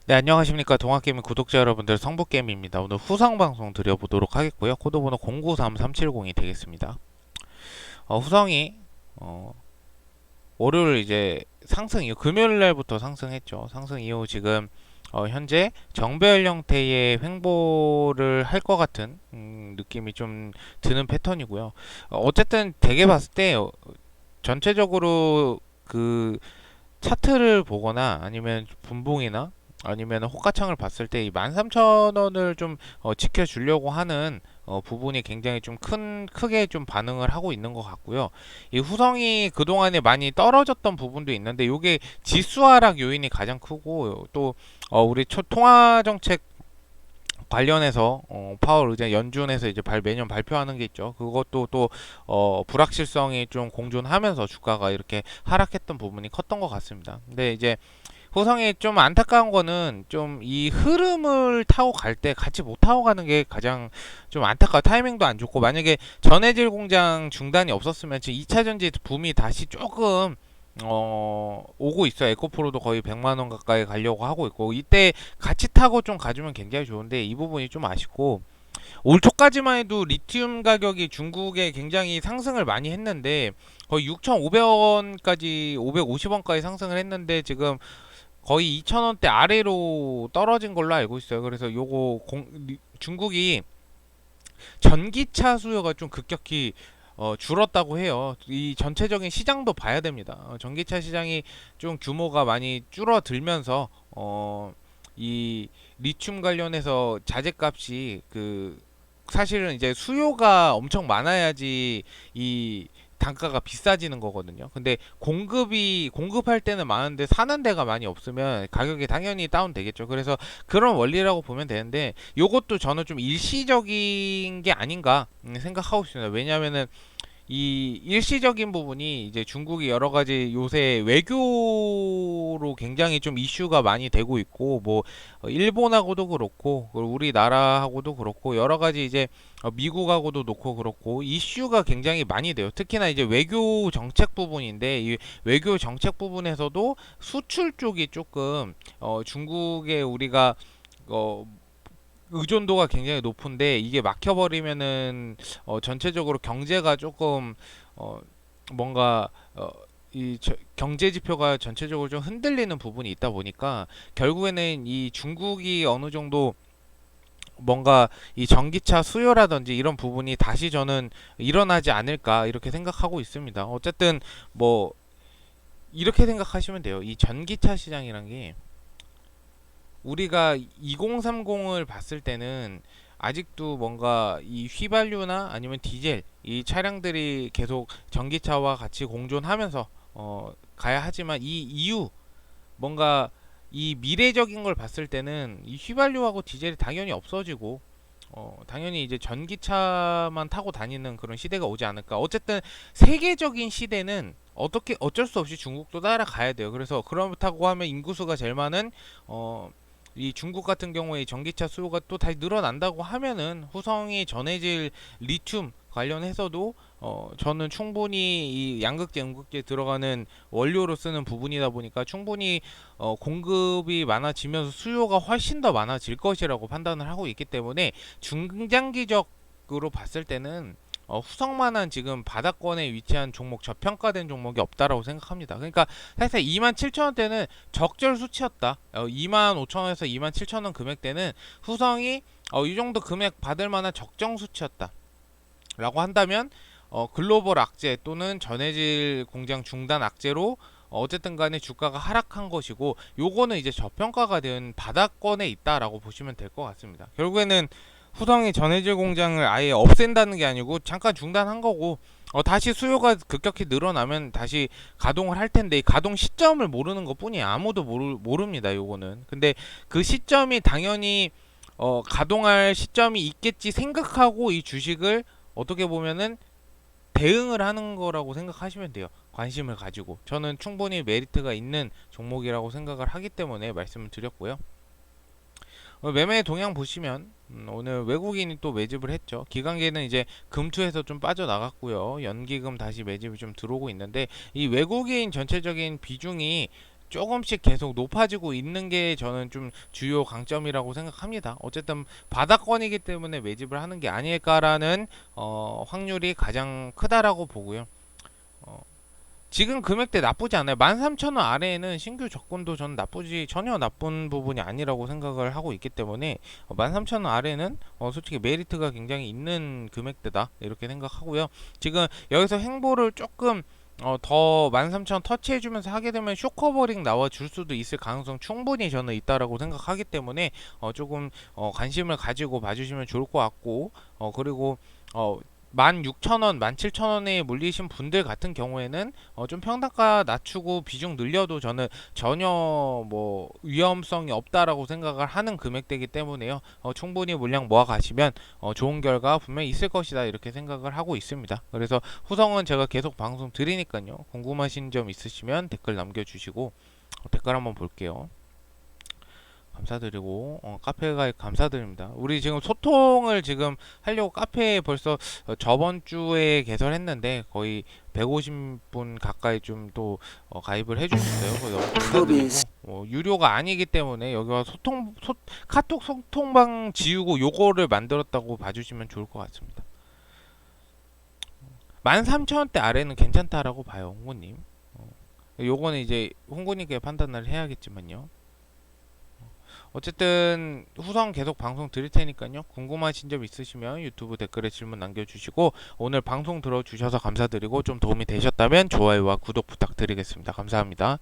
네, 안녕하십니까. 동학개미 구독자 여러분들, 성북개미입니다. 오늘 후성방송 드려보도록 하겠고요. 코드번호 093370이 되겠습니다. 후성이 월요일 이제 상승 이후 금요일 날부터 상승했죠. 상승 이후 지금 현재 정배열 형태의 횡보를 할 것 같은 느낌이 좀 드는 패턴이고요. 어쨌든 대개 봤을 때 전체적으로 그 차트를 보거나 아니면 분봉이나 아니면 호가창을 봤을 때 이 13,000원을 좀 지켜주려고 하는 부분이 굉장히 좀 크게 좀 반응을 하고 있는 것 같고요. 이 후성이 그동안에 많이 떨어졌던 부분도 있는데 이게 지수 하락 요인이 가장 크고 또 우리 통화 정책 관련해서 파월 의장 연준에서 이제 매년 발표하는 게 있죠. 그것도 또 불확실성이 좀 공존하면서 주가가 이렇게 하락했던 부분이 컸던 것 같습니다. 근데 이제 호성이 좀 안타까운 거는 좀 이 흐름을 타고 갈 때 같이 못 타고 가는 게 가장 좀 안타까워. 타이밍도 안 좋고 만약에 전해질 공장 중단이 없었으면 지금 2차 전지 붐이 다시 조금 오고 있어요. 에코프로도 거의 100만 원 가까이 가려고 하고 있고 이때 같이 타고 좀 가주면 굉장히 좋은데 이 부분이 좀 아쉽고 올 초까지만 해도 리튬 가격이 중국에 굉장히 상승을 많이 했는데 거의 6,500원까지 550원까지 상승을 했는데 지금 거의 2,000원대 아래로 떨어진 걸로 알고 있어요. 그래서 중국이 전기차 수요가 좀 급격히 줄었다고 해요. 이 전체적인 시장도 봐야 됩니다. 전기차 시장이 좀 규모가 많이 줄어들면서 이 리튬 관련해서 자재값이 사실은 이제 수요가 엄청 많아야지 이 단가가 비싸지는 거거든요. 근데 공급할 때는 많은데 사는 데가 많이 없으면 가격이 당연히 다운되겠죠. 그래서 그런 원리라고 보면 되는데 요것도 저는 좀 일시적인 게 아닌가 생각하고 있습니다. 왜냐하면은 이 일시적인 부분이 이제 중국이 여러 가지 요새 외교로 굉장히 좀 이슈가 많이 되고 있고 뭐 일본하고도 그렇고 우리나라하고도 그렇고 여러 가지 이제 미국하고도 놓고 그렇고 이슈가 굉장히 많이 돼요. 특히나 이제 외교 정책 부분인데 이 외교 정책 부분에서도 수출 쪽이 조금 중국에 우리가 어 의존도가 굉장히 높은데 이게 막혀버리면은 전체적으로 경제가 조금 어, 뭔가 경제 지표가 전체적으로 좀 흔들리는 부분이 있다 보니까 결국에는 이 중국이 어느 정도 뭔가 이 전기차 수요라든지 이런 부분이 다시 저는 일어나지 않을까 이렇게 생각하고 있습니다. 어쨌든 뭐 이렇게 생각하시면 돼요. 이 전기차 시장이란 게 우리가 2030을 봤을 때는 아직도 뭔가 이 휘발유나 아니면 디젤 이 차량들이 계속 전기차와 같이 공존하면서 가야 하지만 이 이후 뭔가 이 미래적인 걸 봤을 때는 이 휘발유하고 디젤이 당연히 없어지고 당연히 이제 전기차만 타고 다니는 그런 시대가 오지 않을까. 어쨌든 세계적인 시대는 어떻게 어쩔 수 없이 중국도 따라가야 돼요. 그래서 그렇다고 하면 인구수가 제일 많은 이 중국 같은 경우에 전기차 수요가 또 다시 늘어난다고 하면은 후성이 전해질 리튬 관련해서도 저는 충분히 이 양극재, 음극재 들어가는 원료로 쓰는 부분이다 보니까 충분히 공급이 많아지면서 수요가 훨씬 더 많아질 것이라고 판단을 하고 있기 때문에 중장기적으로 봤을 때는 후성만한 지금 바닥권에 위치한 종목 저평가된 종목이 없다라고 생각합니다. 그러니까 사실 27,000원대는 적절 수치였다. 25,000원에서 27,000원 금액대는 후성이 이 정도 금액 받을 만한 적정 수치였다. 라고 한다면 글로벌 악재 또는 전해질 공장 중단 악재로 어쨌든 간에 주가가 하락한 것이고 요거는 이제 저평가가 된 바닥권에 있다라고 보시면 될 것 같습니다. 결국에는 후성이 전해질 공장을 아예 없앤다는 게 아니고 잠깐 중단한 거고 다시 수요가 급격히 늘어나면 다시 가동을 할 텐데 이 가동 시점을 모르는 것 뿐이에요. 아무도 모릅니다. 요거는. 근데 그 시점이 당연히 가동할 시점이 있겠지 생각하고 이 주식을 어떻게 보면은 대응을 하는 거라고 생각하시면 돼요. 관심을 가지고. 저는 충분히 메리트가 있는 종목이라고 생각을 하기 때문에 말씀을 드렸고요. 매매 동향 보시면 오늘 외국인이 또 매집을 했죠. 기관계는 이제 금투에서 좀 빠져나갔고요. 연기금 다시 매집이 좀 들어오고 있는데 이 외국인 전체적인 비중이 조금씩 계속 높아지고 있는 게 저는 좀 주요 강점이라고 생각합니다. 어쨌든 바닥권이기 때문에 매집을 하는 게 아닐까라는 확률이 가장 크다라고 보고요. 어, 지금 금액대 나쁘지 않아요. 13,000원 아래에는 신규 접근도 저는 전혀 나쁜 부분이 아니라고 생각을 하고 있기 때문에 13,000원 아래는 솔직히 메리트가 굉장히 있는 금액대다 이렇게 생각하고요. 지금 여기서 행보를 조금 더 13,000원 터치해주면서 하게 되면 쇼커버링 나와줄 수도 있을 가능성 충분히 저는 있다라고 생각하기 때문에 조금 관심을 가지고 봐주시면 좋을 것 같고 그리고 16,000원, 17,000원에 물리신 분들 같은 경우에는 좀 평단가 낮추고 비중 늘려도 저는 전혀 뭐 위험성이 없다라고 생각을 하는 금액대이기 때문에요. 충분히 물량 모아 가시면 좋은 결과 분명히 있을 것이다 이렇게 생각을 하고 있습니다. 그래서 후성은 제가 계속 방송 드리니까요. 궁금하신 점 있으시면 댓글 남겨주시고 댓글 한번 볼게요. 감사드리고 카페 가입 감사드립니다. 우리 지금 소통을 지금 하려고 카페에 벌써 저번 주에 개설했는데 거의 150분 가까이 좀 또 가입을 해주셨어요. 그래서 너무 감사드리고 유료가 아니기 때문에 여기 와 카톡 소통방 지우고 요거를 만들었다고 봐주시면 좋을 것 같습니다. 13,000원대 아래는 괜찮다라고 봐요, 홍구님. 요거는 이제 홍구님께 판단을 해야겠지만요. 어쨌든 후성 계속 방송 드릴 테니까요. 궁금하신 점 있으시면 유튜브 댓글에 질문 남겨주시고 오늘 방송 들어주셔서 감사드리고 좀 도움이 되셨다면 좋아요와 구독 부탁드리겠습니다. 감사합니다.